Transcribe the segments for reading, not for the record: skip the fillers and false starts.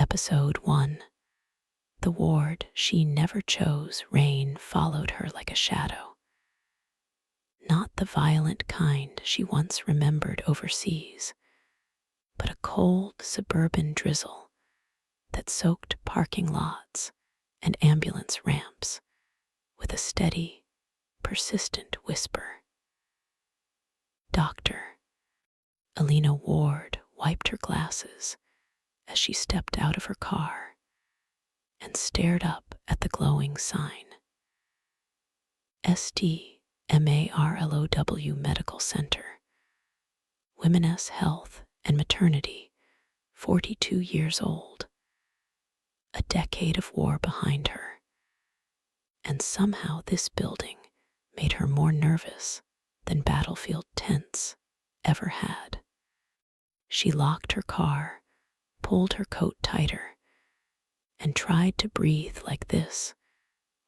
Episode 1. The ward she never chose. Rain followed her like a shadow. Not the violent kind she once remembered overseas, but a cold suburban drizzle that soaked parking lots and ambulance ramps with a steady, persistent whisper. Doctor. Elena Ward wiped her glasses as she stepped out of her car and stared up at the glowing sign. STMARLOW Medical Center, Women's Health and Maternity, 42 years old. A decade of war behind her. And somehow this building made her more nervous than battlefield tents ever had. She locked her car, pulled her coat tighter, and tried to breathe like this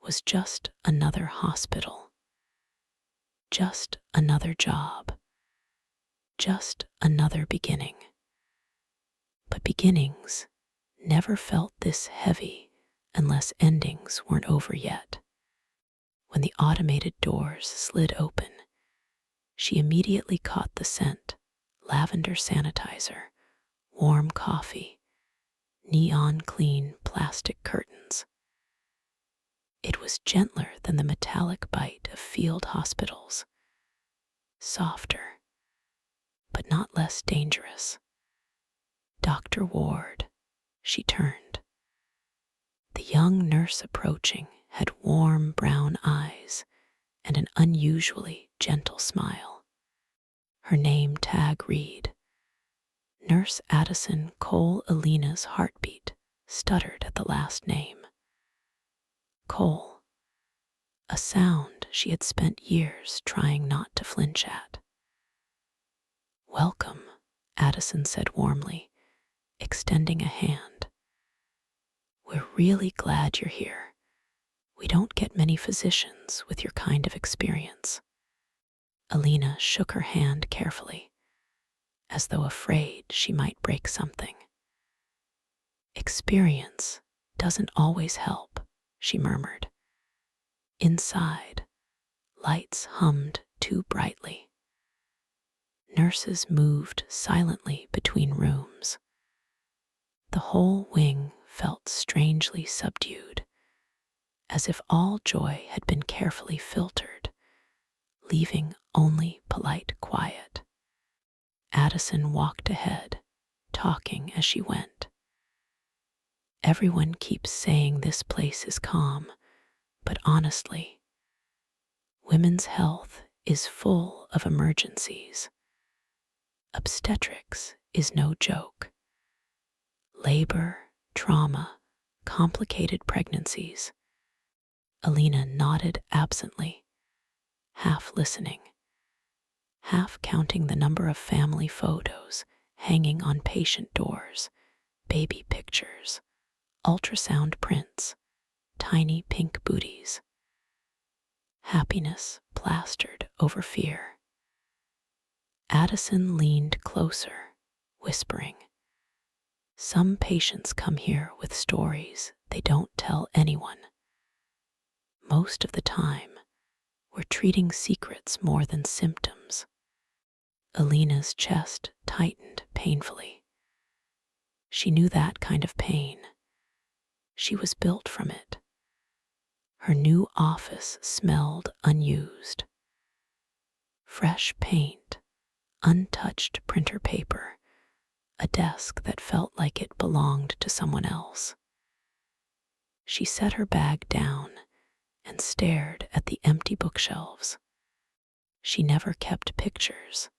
was just another hospital, just another job, just another beginning. But beginnings never felt this heavy unless endings weren't over yet. When the automated doors slid open, she immediately caught the scent: lavender sanitizer, warm coffee, neon clean plastic curtains. It was gentler than the metallic bite of field hospitals, softer, but not less dangerous. Dr. Ward, she turned. The young nurse approaching had warm brown eyes and an unusually gentle smile. Her name tag read, Nurse Addison Cole. Elena's heartbeat stuttered at the last name. Cole, a sound she had spent years trying not to flinch at. Welcome, Addison said warmly, extending a hand. We're really glad you're here. We don't get many physicians with your kind of experience. Elena shook her hand carefully, as though afraid she might break something. Experience doesn't always help, she murmured. Inside, lights hummed too brightly. Nurses moved silently between rooms. The whole wing felt strangely subdued, as if all joy had been carefully filtered, leaving only polite quiet. Addison walked ahead, talking as she went. Everyone keeps saying this place is calm, but honestly, women's health is full of emergencies. Obstetrics is no joke. Labor, trauma, complicated pregnancies. Elena nodded absently, half listening, half counting the number of family photos hanging on patient doors, baby pictures, ultrasound prints, tiny pink booties. Happiness plastered over fear. Addison leaned closer, whispering, Some patients come here with stories they don't tell anyone. Most of the time, we're treating secrets more than symptoms. Elena's chest tightened painfully. She knew that kind of pain. She was built from it. Her new office smelled unused. Fresh paint, untouched printer paper, a desk that felt like it belonged to someone else. She set her bag down and stared at the empty bookshelves. She never kept pictures,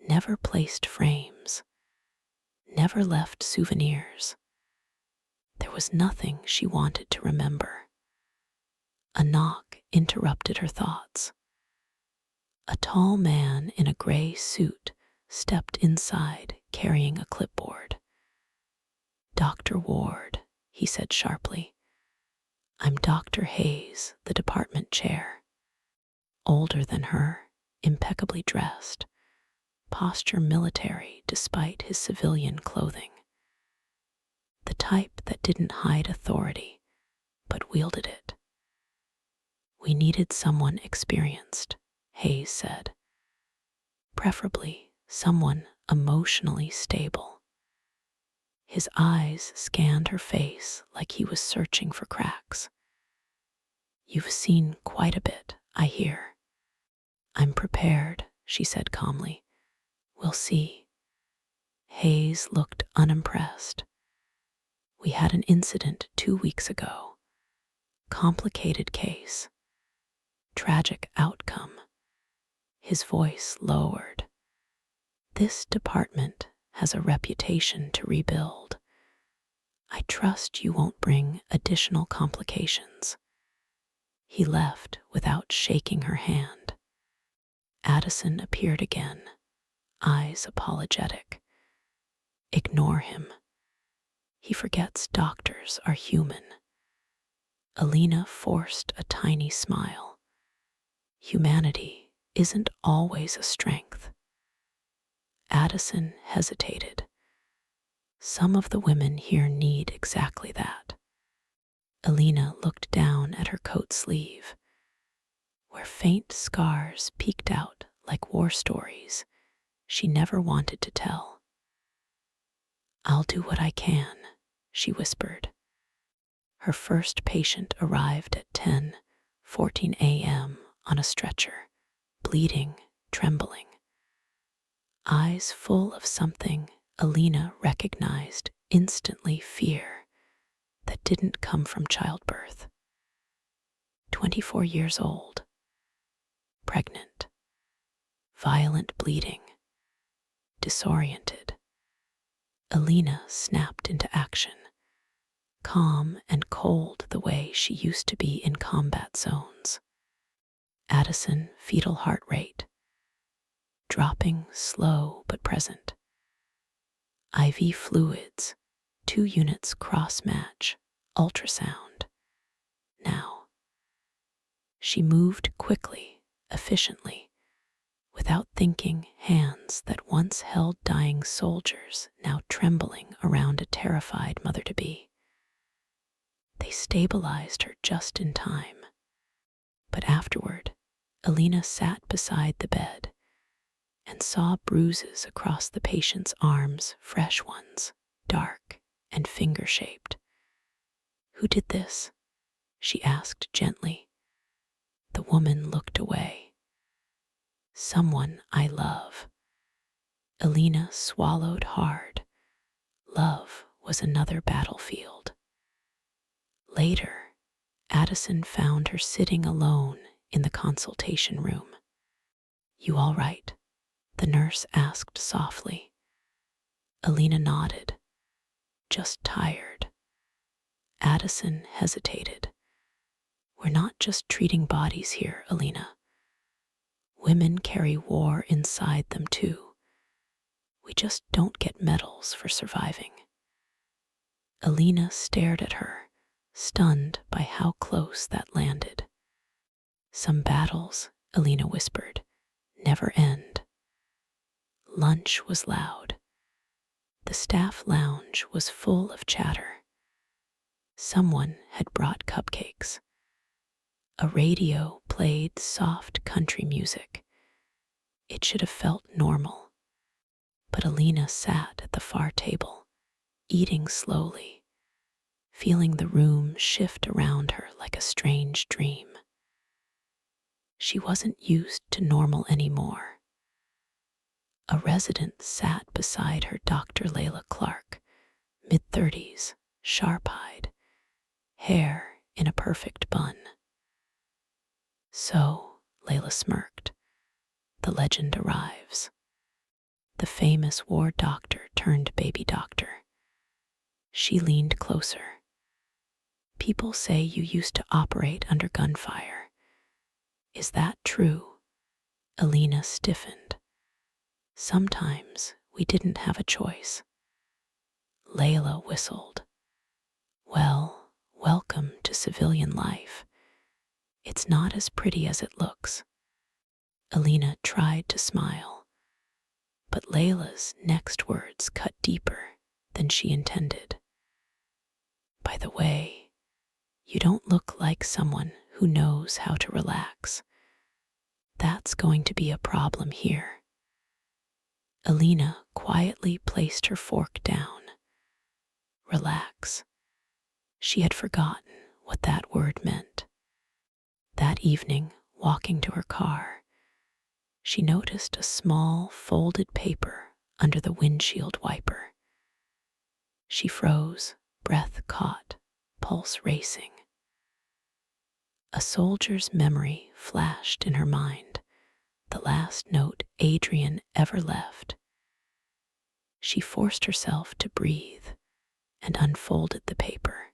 never placed frames, never left souvenirs. There was nothing she wanted to remember. A knock interrupted her thoughts. A tall man in a gray suit stepped inside carrying a clipboard. Dr. Ward, he said sharply. I'm Dr. Hayes, the department chair. Older than her, impeccably dressed, posture military despite his civilian clothing. The type that didn't hide authority, but wielded it. We needed someone experienced, Hayes said. Preferably someone emotionally stable. His eyes scanned her face like he was searching for cracks. You've seen quite a bit, I hear. I'm prepared, she said calmly. We'll see. Hayes looked unimpressed. We had an incident 2 weeks ago. Complicated case. Tragic outcome. His voice lowered. This department has a reputation to rebuild. I trust you won't bring additional complications. He left without shaking her hand. Addison appeared again, eyes apologetic. Ignore him. He forgets doctors are human. Elena forced a tiny smile. Humanity isn't always a strength. Addison hesitated. Some of the women here need exactly that. Elena looked down at her coat sleeve, where faint scars peeked out like war stories she never wanted to tell. I'll do what I can, she whispered. Her first patient arrived at 10:14 a.m. on a stretcher, bleeding, trembling. Eyes full of something Elena recognized instantly, fear that didn't come from childbirth. 24 years old, pregnant, violent bleeding, disoriented. Elena snapped into action, calm and cold the way she used to be in combat zones. Addison, fetal heart rate, dropping slow but present. IV fluids, 2 units cross-match, ultrasound. Now. She moved quickly, efficiently, without thinking, hands that once held dying soldiers now trembling around a terrified mother-to-be. They stabilized her just in time. But afterward, Elena sat beside the bed and saw bruises across the patient's arms, fresh ones, dark and finger-shaped. Who did this? She asked gently. The woman looked away. Someone I love. Elena swallowed hard. Love was another battlefield. Later, Addison found her sitting alone in the consultation room. You all right? The nurse asked softly. Elena nodded. Just tired. Addison hesitated. We're not just treating bodies here, Elena. Women carry war inside them too. We just don't get medals for surviving. Elena stared at her, stunned by how close that landed. Some battles, Elena whispered, never end. Lunch was loud. The staff lounge was full of chatter. Someone had brought cupcakes. A radio played soft country music. It should have felt normal. But Elena sat at the far table, eating slowly, feeling the room shift around her like a strange dream. She wasn't used to normal anymore. A resident sat beside her, Dr. Layla Clark, mid-30s, sharp-eyed, hair in a perfect bun. So, Layla smirked, the legend arrives. The famous war doctor turned baby doctor. She leaned closer. People say you used to operate under gunfire. Is that true? Elena stiffened. Sometimes we didn't have a choice. Layla whistled. Well, welcome to civilian life. It's not as pretty as it looks. Elena tried to smile, but Layla's next words cut deeper than she intended. way, you don't look like someone who knows how to relax. That's going to be a problem here. Elena quietly placed her fork down. Relax. She had forgotten what that word meant. That evening, walking to her car, she noticed a small folded paper under the windshield wiper. She froze, breath caught, pulse racing. A soldier's memory flashed in her mind, the last note Adrian ever left. She forced herself to breathe and unfolded the paper.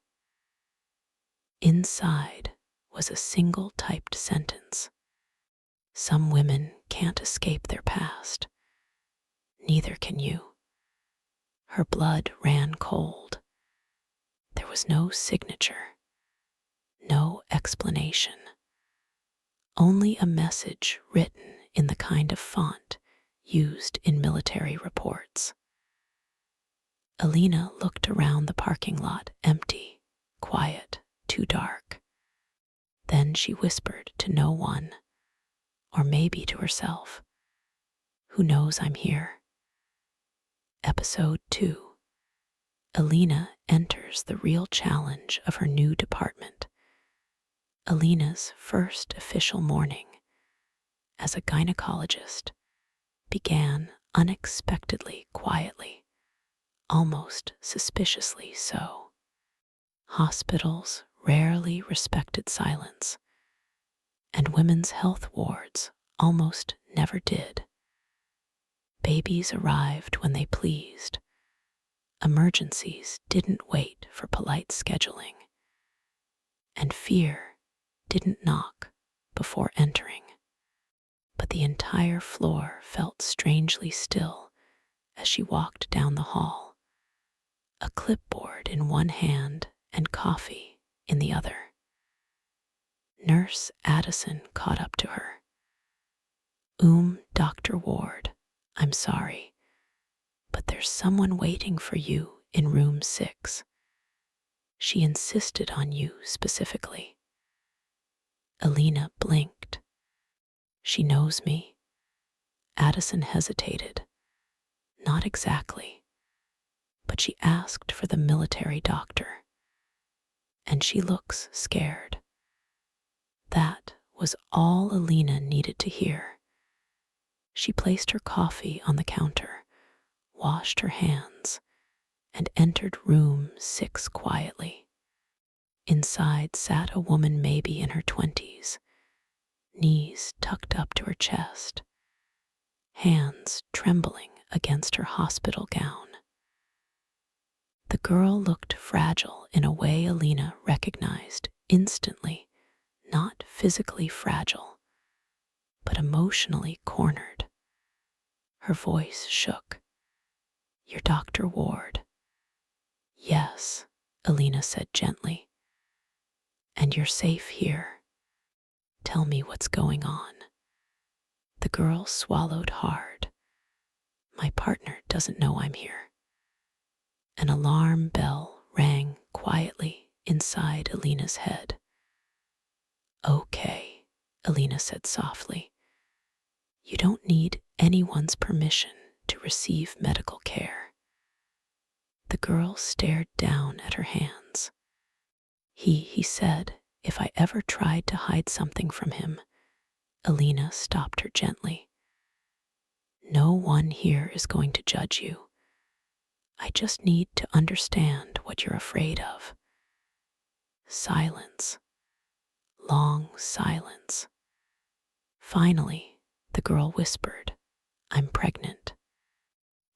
Inside was a single typed sentence. Some women can't escape their past. Neither can you. Her blood ran cold. There was no signature, no explanation, only a message written in the kind of font used in military reports. Elena looked around the parking lot, empty, quiet, too dark. Then she whispered to no one, or maybe to herself, "Who knows I'm here?" Episode 2. Elena enters the real challenge of her new department. Elena's first official morning as a gynecologist began unexpectedly quietly, almost suspiciously so. Hospitals rarely respected silence, and women's health wards almost never did. Babies arrived when they pleased. Emergencies didn't wait for polite scheduling, and fear didn't knock before entering. But the entire floor felt strangely still as she walked down the hall, a clipboard in one hand and coffee in the other. Nurse Addison caught up to her. Dr. Ward, I'm sorry, but there's someone waiting for you in room 6. She insisted on you specifically." Elena blinked. "She knows me." Addison hesitated. "Not exactly, but she asked for the military doctor, and she looks scared." That was all Elena needed to hear. She placed her coffee on the counter, washed her hands, and entered room 6 quietly. Inside sat a woman maybe in her 20s, knees tucked up to her chest, hands trembling against her hospital gown. The girl looked fragile in a way Elena recognized instantly, not physically fragile, but emotionally cornered. Her voice shook. "You're Dr. Ward." "Yes," Elena said gently. "And you're safe here. Tell me what's going on." The girl swallowed hard. "My partner doesn't know I'm here." An alarm bell rang quietly inside Elena's head. "Okay," Elena said softly. "You don't need anyone's permission to receive medical care." The girl stared down at her hands. He said if I ever tried to hide something from him." Elena stopped her gently. "No one here is going to judge you. I just need to understand what you're afraid of." Silence. Long silence. Finally, the girl whispered, "I'm pregnant,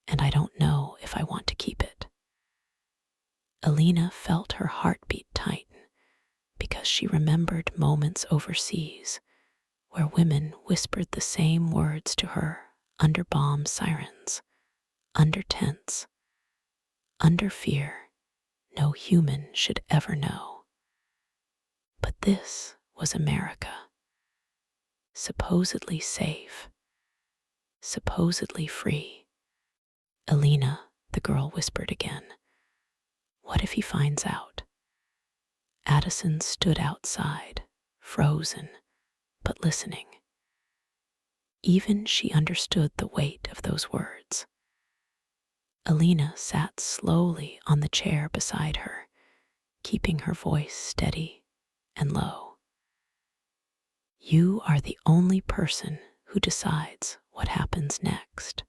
and I don't know if I want to keep it." Elena felt her heartbeat tighten because she remembered moments overseas where women whispered the same words to her under bomb sirens, under tents, under fear no human should ever know. But this was America, supposedly safe, supposedly free. "Elena," the girl whispered again, "what if he finds out?" Addison stood outside, frozen, but listening. Even she understood the weight of those words. Elena sat slowly on the chair beside her, keeping her voice steady and low. You are the only person who decides what happens next.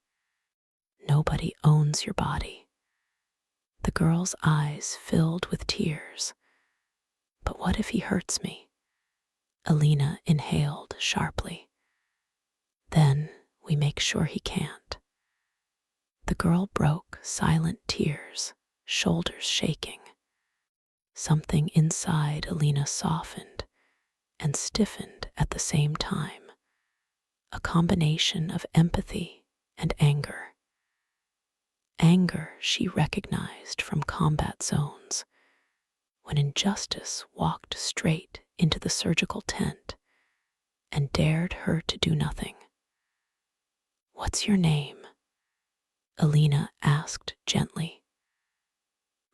Nobody owns your body. The girl's eyes filled with tears. But what if he hurts me? Elena inhaled sharply. Then we make sure he can't. The girl broke silent tears, shoulders shaking. Something inside Elena softened and stiffened at the same time, a combination of empathy and anger. Anger she recognized from combat zones, when injustice walked straight into the surgical tent and dared her to do nothing. What's your name? Elena asked gently.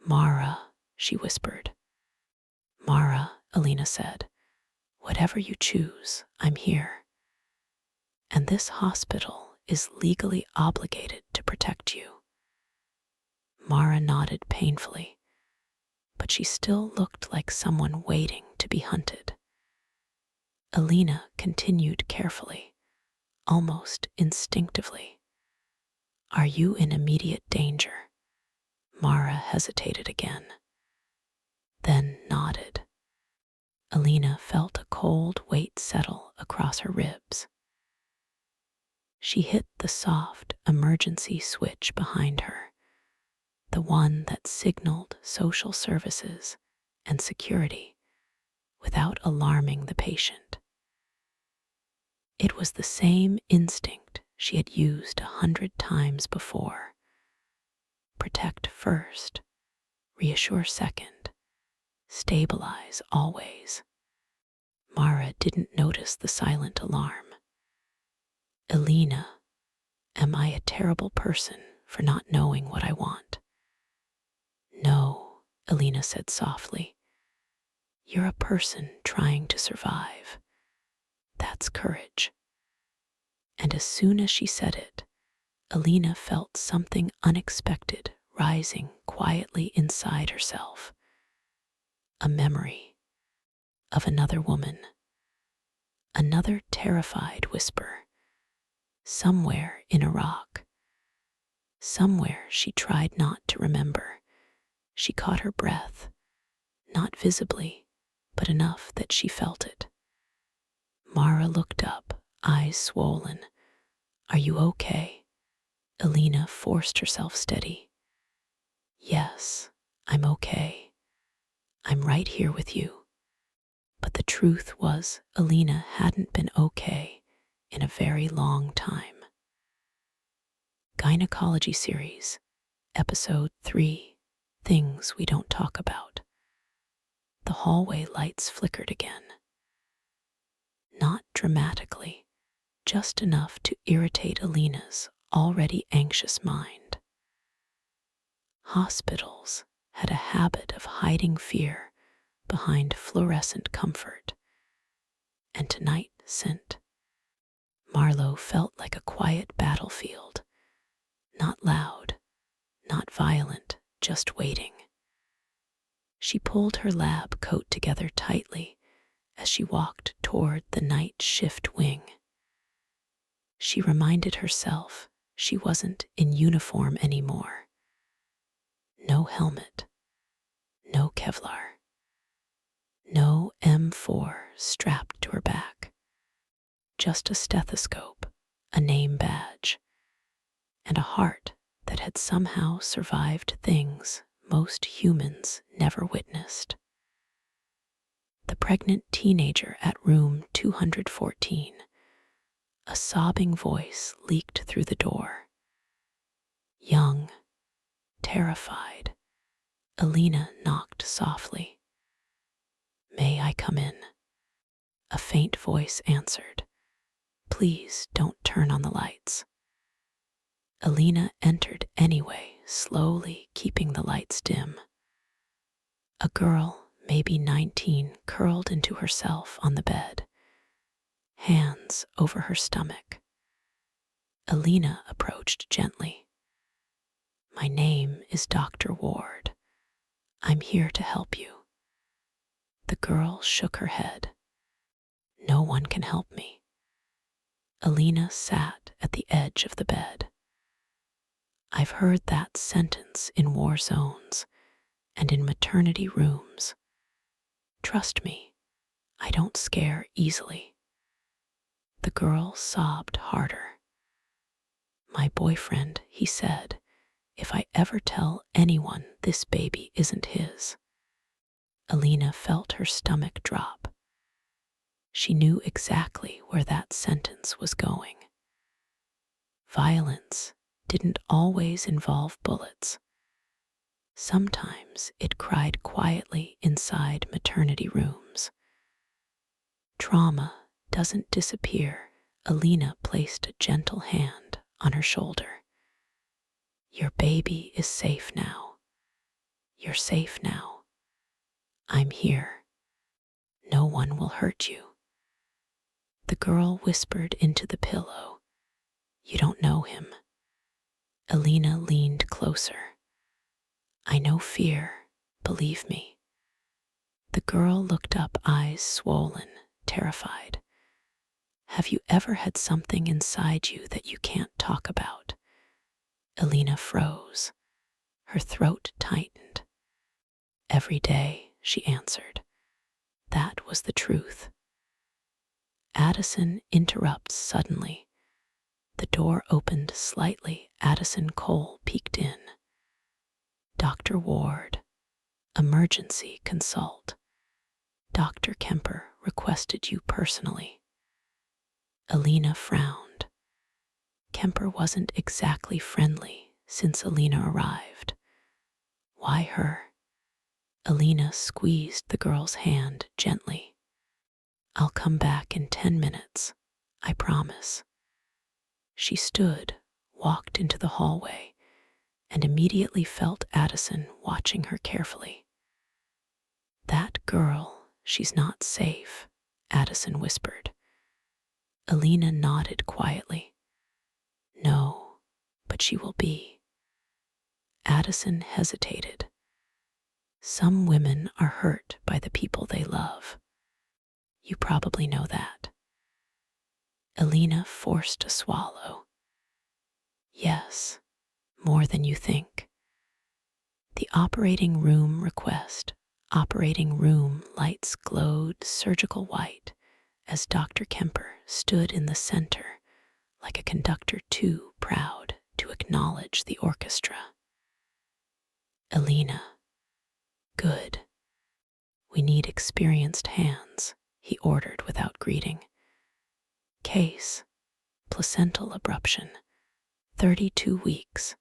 Mara, she whispered. Mara, Elena said. Whatever you choose, I'm here. And this hospital is legally obligated to protect you. Mara nodded painfully, but she still looked like someone waiting to be hunted. Elena continued carefully, almost instinctively. Are you in immediate danger? Mara hesitated again, then nodded. Elena felt a cold weight settle across her ribs. She hit the soft emergency switch behind her, the one that signaled social services and security without alarming the patient. It was the same instinct she had used 100 times before. Protect first, reassure second, stabilize always. Mara didn't notice the silent alarm. Elena, am I a terrible person for not knowing what I want? No, Elena said softly. You're a person trying to survive. That's courage. And as soon as she said it, Elena felt something unexpected rising quietly inside herself. A memory of another woman. Another terrified whisper. Somewhere in Iraq. Somewhere she tried not to remember. She caught her breath, not visibly, but enough that she felt it. Mara looked up, eyes swollen. Are you okay? Elena forced herself steady. Yes, I'm okay. I'm right here with you. But the truth was, Elena hadn't been okay in a very long time. Gynecology Series, Episode 3, Things We Don't Talk About. The hallway lights flickered again. Not dramatically, just enough to irritate Elena's already anxious mind. Hospitals had a habit of hiding fear behind fluorescent comfort, and tonight sent. Marlowe felt like a quiet battlefield, not loud, not violent, just waiting. She pulled her lab coat together tightly as she walked toward the night shift wing. She reminded herself she wasn't in uniform anymore. No helmet, no Kevlar, no M4 strapped to her back. Just a stethoscope, a name badge, and a heart that had somehow survived things most humans never witnessed. The pregnant teenager at room 214. A sobbing voice leaked through the door. Young, terrified, Elena knocked softly. May I come in? A faint voice answered. Please don't turn on the lights. Elena entered anyway, slowly keeping the lights dim. A girl maybe 19, curled into herself on the bed, hands over her stomach. Elena approached gently. "My name is Dr. Ward. I'm here to help you." The girl shook her head. "No one can help me." Elena sat at the edge of the bed. "I've heard that sentence in war zones and in maternity rooms. Trust me, I don't scare easily." The girl sobbed harder. "My boyfriend, he said, if I ever tell anyone this baby isn't his." Elena felt her stomach drop. She knew exactly where that sentence was going. Violence didn't always involve bullets. Sometimes it cried quietly inside maternity rooms. Trauma doesn't disappear. Elena placed a gentle hand on her shoulder. "Your baby is safe now. You're safe now. I'm here. No one will hurt you." The girl whispered into the pillow, "You don't know him." Elena leaned closer. "I know fear, believe me." The girl looked up, eyes swollen, terrified. "Have you ever had something inside you that you can't talk about?" Elena froze. Her throat tightened. "Every day," she answered. That was the truth. Addison interrupts suddenly. The door opened slightly. Addison Cole peeked in. "Dr. Ward, emergency consult. Dr. Kemper requested you personally." Elena frowned. Kemper wasn't exactly friendly since Elena arrived. Why her? Elena squeezed the girl's hand gently. "I'll come back in 10 minutes, I promise." She stood, walked into the hallway, and immediately felt Addison watching her carefully. "That girl, she's not safe," Addison whispered. Elena nodded quietly. "No, but she will be." Addison hesitated. "Some women are hurt by the people they love. You probably know that." Elena forced a swallow. "Yes, more than you think." The operating room request. Operating room lights glowed surgical white as Dr. Kemper stood in the center like a conductor too proud to acknowledge the orchestra. "Elena, good. We need experienced hands," he ordered without greeting. "Case, placental abruption, 32 weeks.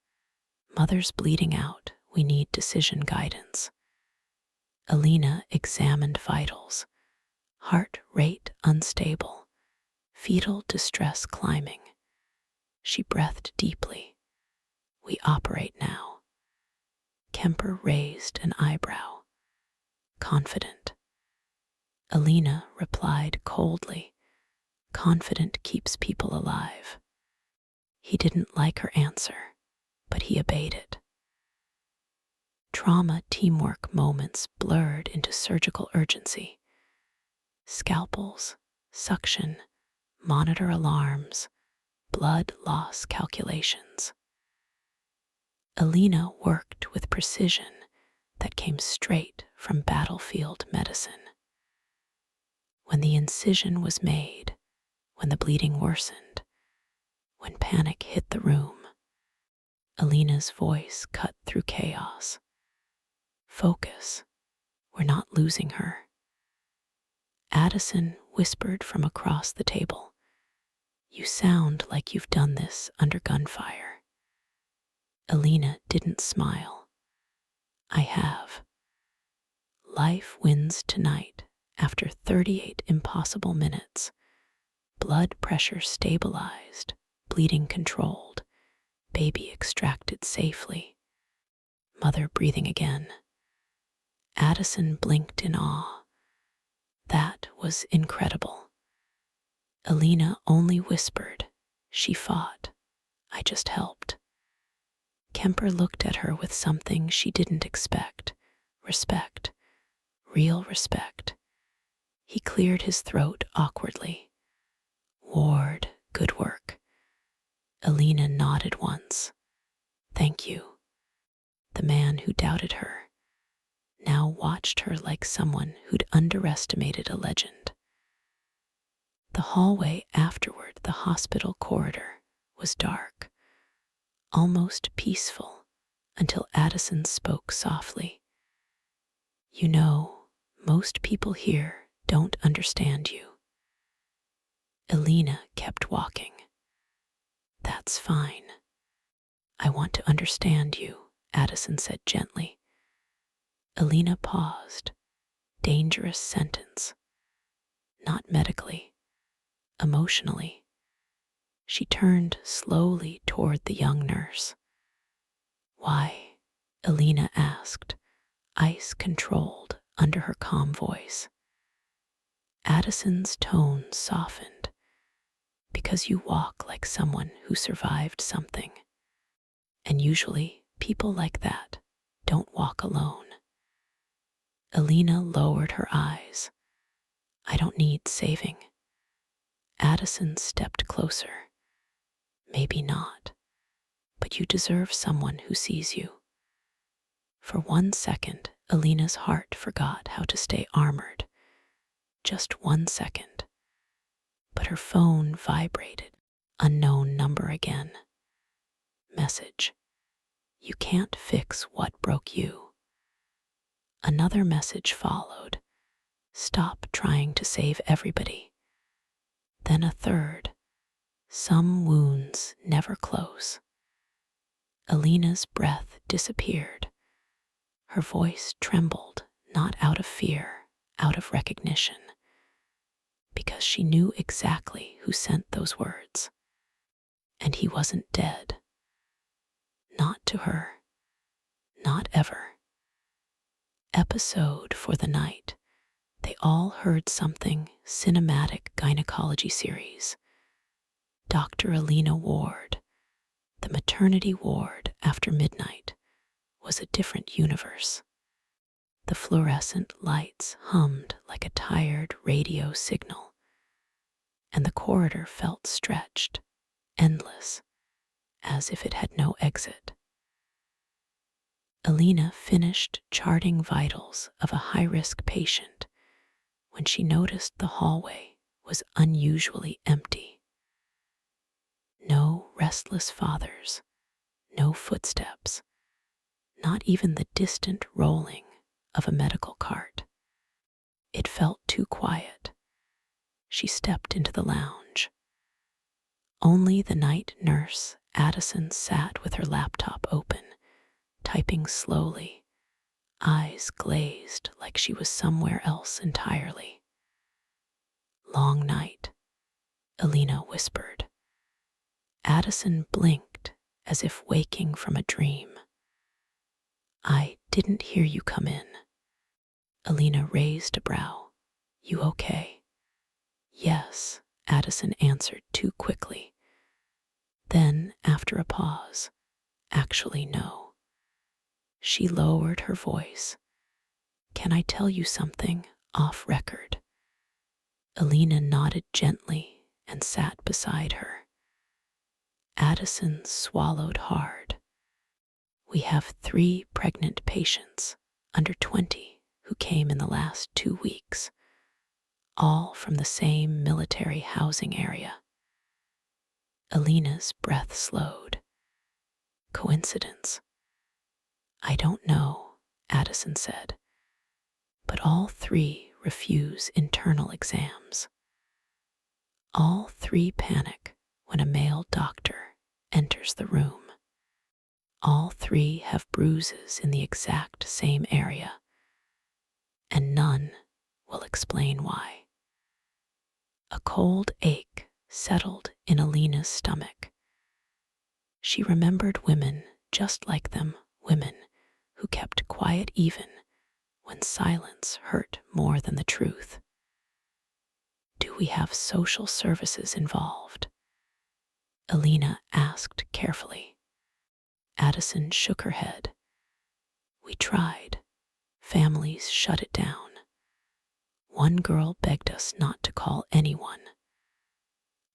Mother's bleeding out. We need decision guidance." Elena examined vitals. Heart rate unstable. Fetal distress climbing. She breathed deeply. "We operate now." Kemper raised an eyebrow. "Confident." Elena replied coldly. "Confident keeps people alive." He didn't like her answer, but he obeyed it. Trauma teamwork moments blurred into surgical urgency. Scalpels, suction, monitor alarms, blood loss calculations. Elena worked with precision that came straight from battlefield medicine. When the incision was made, when the bleeding worsened, when panic hit the room, Elena's voice cut through chaos. "Focus. We're not losing her." Addison whispered from across the table. "You sound like you've done this under gunfire." Elena didn't smile. "I have. Life wins tonight after 38 impossible minutes. Blood pressure stabilized, bleeding controlled, baby extracted safely, mother breathing again." Addison blinked in awe. That was incredible. Elena only whispered, "She fought. I just helped." Kemper looked at her with something she didn't expect. Respect. Real respect. He cleared his throat awkwardly. "Ward, good work." Elena nodded once. "Thank you." The man who doubted her now watched her like someone who'd underestimated a legend. The hallway afterward, the hospital corridor, was dark, almost peaceful, until Addison spoke softly. "You know, most people here don't understand you." Elena kept walking. "That's fine. I want to understand you," Addison said gently. Elena paused. Dangerous sentence. Not medically, emotionally. She turned slowly toward the young nurse. "Why?" Elena asked, ice controlled under her calm voice. Addison's tone softened. "Because you walk like someone who survived something. And usually, people like that don't walk alone." Elena lowered her eyes. "I don't need saving." Addison stepped closer. "Maybe not, but you deserve someone who sees you." For 1 second, Elena's heart forgot how to stay armored. Just 1 second. But her phone vibrated. Unknown number again. Message. "You can't fix what broke you." Another message followed. "Stop trying to save everybody." Then a third. "Some wounds never close." Elena's breath disappeared. Her voice trembled, not out of fear, out of recognition, because she knew exactly who sent those words. And he wasn't dead. Not to her. Not ever. Episode for the night. They all heard something. Cinematic Gynecology series. Dr. Elena Ward. The maternity ward after midnight was a different universe. The fluorescent lights hummed like a tired radio signal, and the corridor felt stretched, endless, as if it had no exit. Elena finished charting vitals of a high-risk patient when she noticed the hallway was unusually empty. No restless fathers, no footsteps, not even the distant rolling of a medical cart. It felt too quiet. She stepped into the lounge. Only the night nurse, Addison, sat with her laptop open, typing slowly, eyes glazed like she was somewhere else entirely. "Long night," Elena whispered. Addison blinked as if waking from a dream. "I didn't hear you come in." Elena raised a brow. "You okay?" "Yes," Addison answered too quickly. Then, after a pause, "Actually, no." She lowered her voice. "Can I tell you something off record?" Elena nodded gently and sat beside her. Addison swallowed hard. "We have 3 pregnant patients, under 20, who came in the last 2 weeks, all from the same military housing area." Elena's breath slowed. "Coincidence?" "I don't know," Addison said, "but all 3 refuse internal exams. All 3 panic when a male doctor enters the room. All 3 have bruises in the exact same area, and none will explain why." A cold ache settled in Elena's stomach. She remembered women just like them, women who kept quiet even when silence hurt more than the truth? Do we have social services involved? Elena asked carefully. Addison shook her head. We tried. Families shut it down. One girl begged us not to call anyone.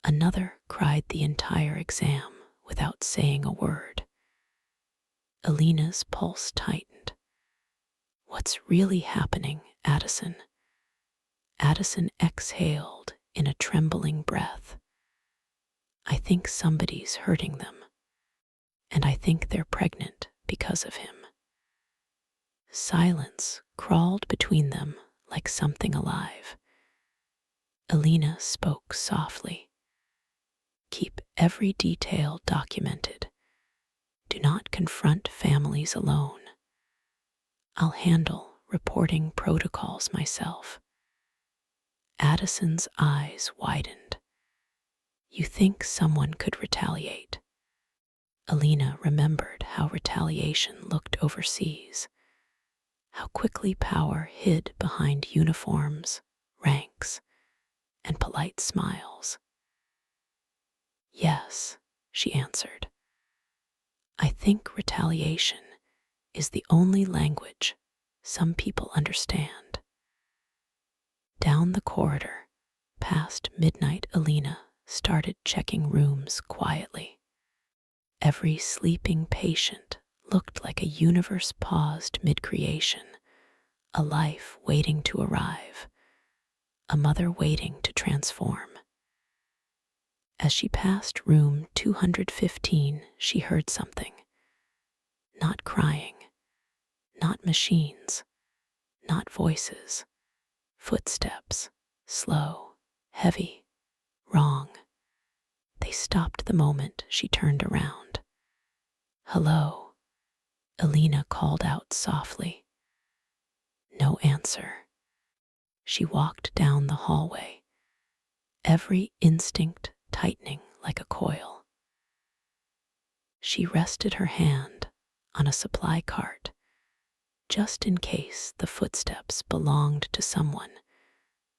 Another cried the entire exam without saying a word. Elena's pulse tightened. What's really happening, Addison? Addison exhaled in a trembling breath. I think somebody's hurting them, and I think they're pregnant because of him. Silence crawled between them like something alive. Elena spoke softly. Keep every detail documented. Do not confront families alone. I'll handle reporting protocols myself. Addison's eyes widened. You think someone could retaliate? Elena remembered how retaliation looked overseas, how quickly power hid behind uniforms, ranks, and polite smiles. Yes, she answered. I think retaliation is the only language some people understand. Down the corridor, past midnight, Elena started checking rooms quietly. Every sleeping patient looked like a universe paused mid-creation, a life waiting to arrive, a mother waiting to transform. As she passed room 215, she heard something. Not crying, not machines, not voices, footsteps, slow, heavy, wrong. They stopped the moment she turned around. Hello, Elena called out softly. No answer. She walked down the hallway, every instinct tightening like a coil. She rested her hand on a supply cart, just in case the footsteps belonged to someone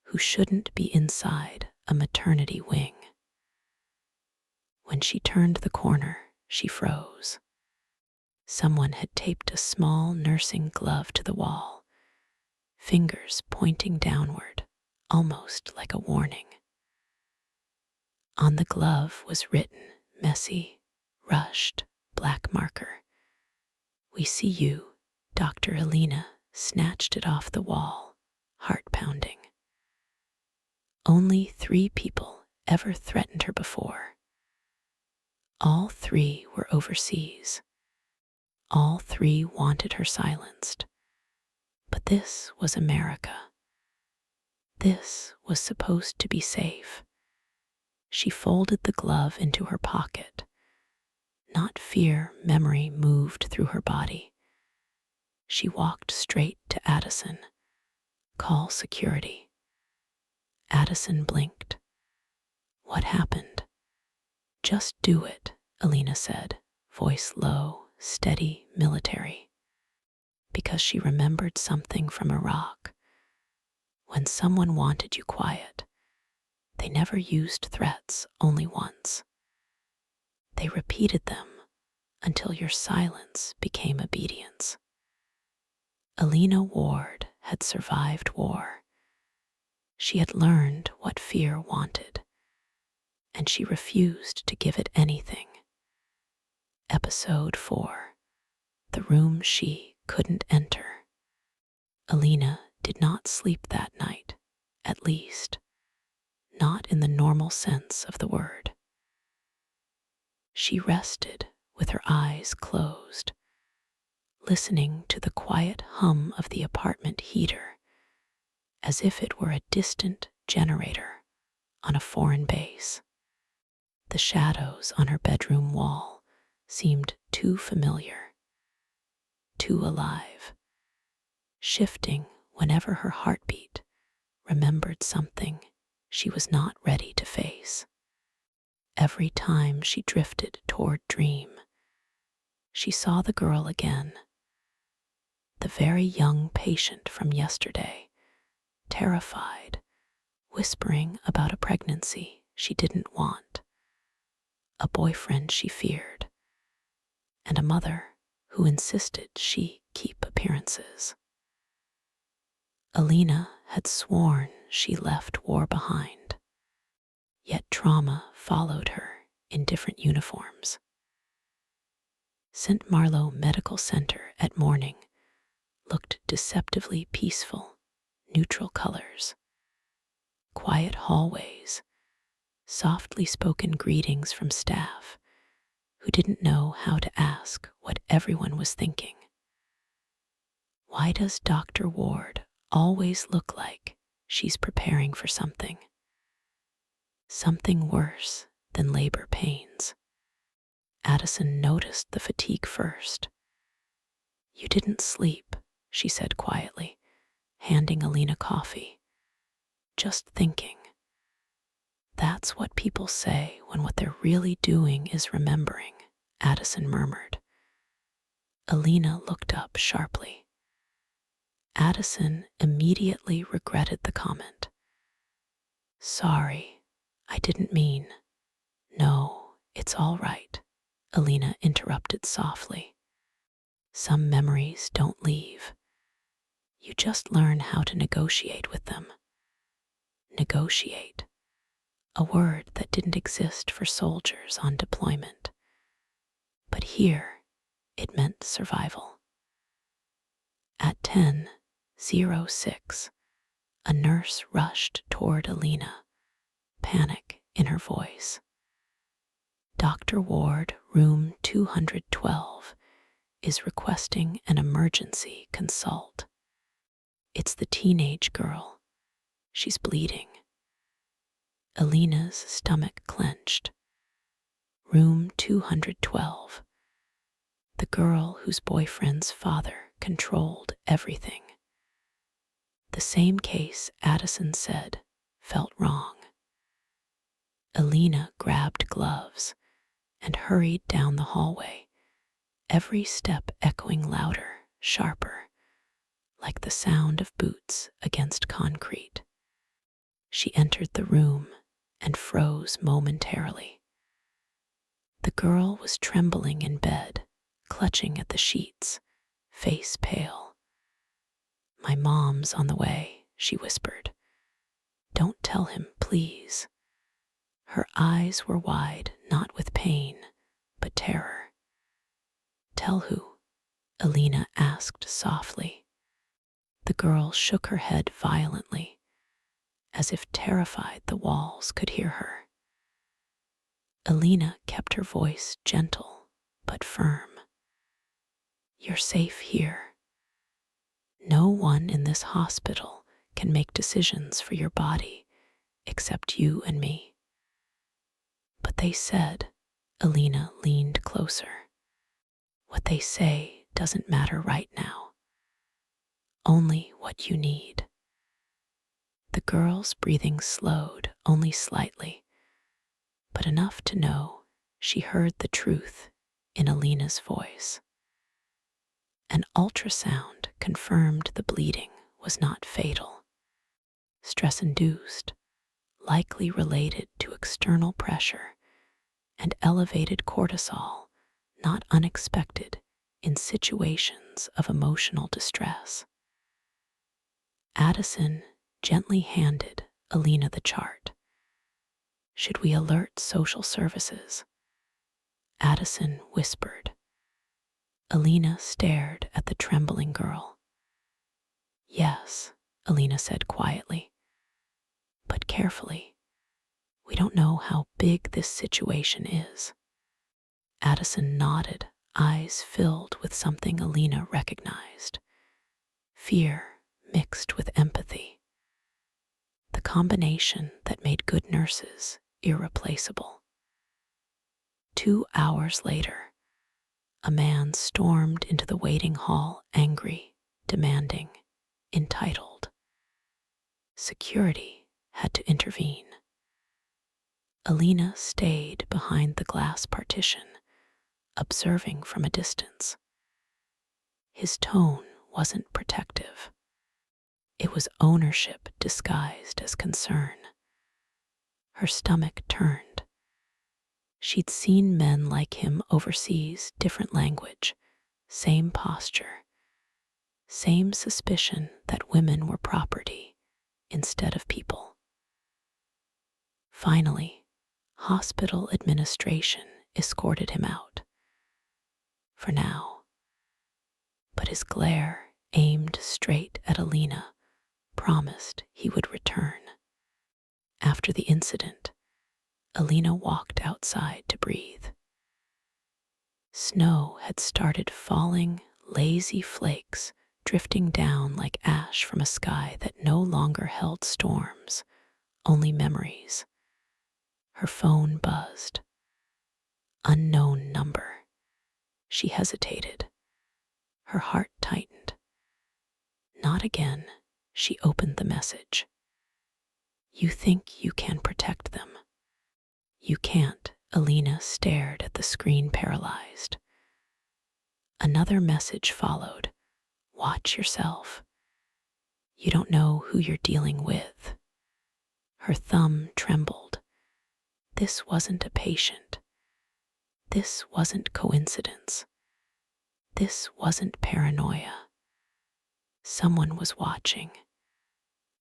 who shouldn't be inside a maternity wing. When she turned the corner, she froze. Someone had taped a small nursing glove to the wall, fingers pointing downward, almost like a warning. On the glove was written, messy, rushed, black marker. We see you. Dr. Elena snatched it off the wall, heart pounding. Only 3 people ever threatened her before. All 3 were overseas. All 3 wanted her silenced. But this was America. This was supposed to be safe. She folded the glove into her pocket. Not fear, memory moved through her body. She walked straight to Addison. Call security. Addison blinked. What happened? Just do it, Elena said, voice low, steady, military. Because she remembered something from Iraq. When someone wanted you quiet, they never used threats, only once. They repeated them until your silence became obedience. Elena Ward had survived war. She had learned what fear wanted, and she refused to give it anything. Episode 4. The room she couldn't enter. Elena did not sleep that night, at least, not in the normal sense of the word. She rested with her eyes closed, listening to the quiet hum of the apartment heater, as if it were a distant generator on a foreign base. The shadows on her bedroom wall seemed too familiar, too alive, shifting whenever her heartbeat remembered something she was not ready to face. Every time she drifted toward dream, she saw the girl again, The very young patient from yesterday, terrified, whispering about a pregnancy she didn't want, a boyfriend she feared, and a mother who insisted she keep appearances. Elena had sworn she left war behind, yet trauma followed her in different uniforms. St. Marlow Medical Center at morning looked deceptively peaceful, neutral colors, quiet hallways, softly spoken greetings from staff who didn't know how to ask what everyone was thinking. Why does Dr. Ward always look like she's preparing for something? Something worse than labor pains. Addison noticed the fatigue first. "You didn't sleep," she said quietly, handing Elena coffee. "Just thinking." "That's what people say when what they're really doing is remembering," Addison murmured. Elena looked up sharply. Addison immediately regretted the comment. "Sorry, I didn't mean." "No, it's all right," Elena interrupted softly. "Some memories don't leave. You just learn how to negotiate with them." Negotiate. A word that didn't exist for soldiers on deployment. But here, it meant survival. At 10:06, a nurse rushed toward Elena, panic in her voice. "Dr. Ward, room 212, is requesting an emergency consult. It's the teenage girl. She's bleeding." Elena's stomach clenched. Room 212. The girl whose boyfriend's father controlled everything. The same case, Addison said, felt wrong. Elena grabbed gloves and hurried down the hallway, every step echoing louder, sharper, like the sound of boots against concrete. She entered the room and froze momentarily. The girl was trembling in bed, clutching at the sheets, face pale. "My mom's on the way," she whispered. "Don't tell him, please." Her eyes were wide, not with pain, but terror. "Tell who?" Elena asked softly. The girl shook her head violently, as if terrified the walls could hear her. Elena kept her voice gentle but firm. "You're safe here. No one in this hospital can make decisions for your body except you and me." "But they said," Elena leaned closer, "what they say doesn't matter right now. Only what you need." The girl's breathing slowed only slightly, but enough to know she heard the truth in Elena's voice. An ultrasound confirmed the bleeding was not fatal. Stress-induced, likely related to external pressure and elevated cortisol, not unexpected in situations of emotional distress. Addison gently handed Elena the chart. "Should we alert social services?" Addison whispered. Elena stared at the trembling girl. "Yes," Elena said quietly, "but carefully. We don't know how big this situation is." Addison nodded, eyes filled with something Elena recognized. Fear mixed with empathy. The combination that made good nurses irreplaceable. 2 hours later, a man stormed into the waiting hall, angry, demanding, entitled. Security had to intervene. Elena stayed behind the glass partition, observing from a distance. His tone wasn't protective. It was ownership disguised as concern. Her stomach turned. She'd seen men like him overseas, different language, same posture, same suspicion that women were property instead of people. Finally, hospital administration escorted him out. For now. But his glare, aimed straight at Elena, promised he would return. After the incident, Elena walked outside to breathe. Snow had started falling, lazy flakes drifting down like ash from a sky that no longer held storms, only memories. Her phone buzzed. Unknown number. She hesitated. Her heart tightened. Not again. She opened the message. You think you can protect them. You can't. Elena stared at the screen, paralyzed. Another message followed. Watch yourself. You don't know who you're dealing with. Her thumb trembled. This wasn't a patient. This wasn't coincidence. This wasn't paranoia. Someone was watching.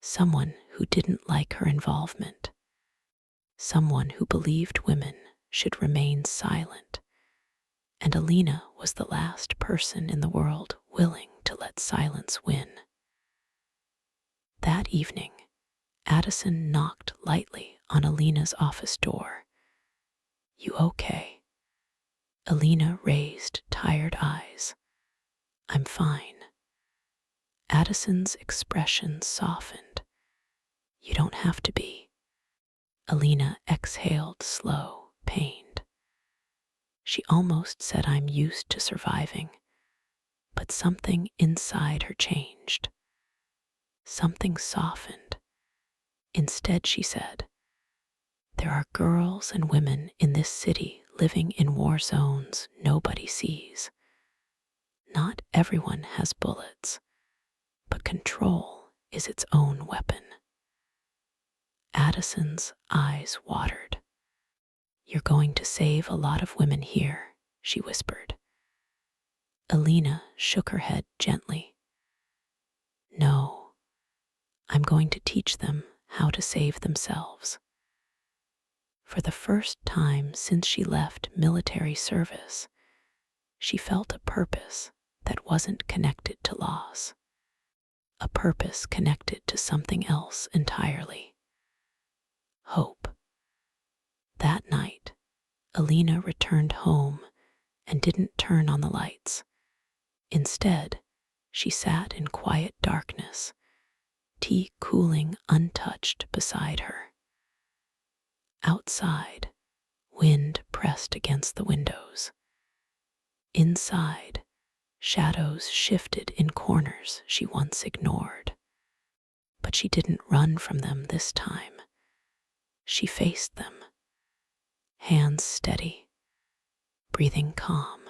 Someone who didn't like her involvement. Someone who believed women should remain silent. And Elena was the last person in the world willing to let silence win. That evening, Addison knocked lightly on Elena's office door. You okay? Elena raised tired eyes. I'm fine. Addison's expression softened. You don't have to be. Elena exhaled, slow, pained. She almost said, I'm used to surviving, but something inside her changed. Something softened. Instead, she said, there are girls and women in this city living in war zones nobody sees. Not everyone has bullets, but control is its own weapon. Addison's eyes watered. You're going to save a lot of women here, she whispered. Elena shook her head gently. No, I'm going to teach them how to save themselves. For the first time since she left military service, she felt a purpose that wasn't connected to loss. A purpose connected to something else entirely. Hope. That night, Elena returned home and didn't turn on the lights. Instead, she sat in quiet darkness, tea cooling untouched beside her. Outside, wind pressed against the windows. Inside, shadows shifted in corners she once ignored. But she didn't run from them this time. She faced them, hands steady, breathing calm.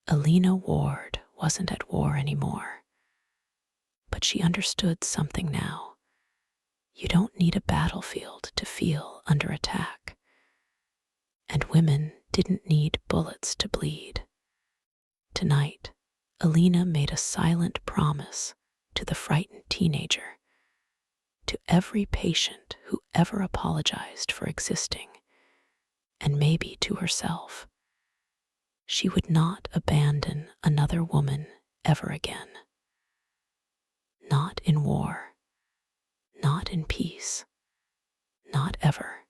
Elena Ward wasn't at war anymore. But she understood something now. You don't need a battlefield to feel under attack. And women didn't need bullets to bleed. Tonight, Elena made a silent promise to the frightened teenager, to every patient who ever apologized for existing, and maybe to herself. She would not abandon another woman ever again. Not in war, not in peace, not ever.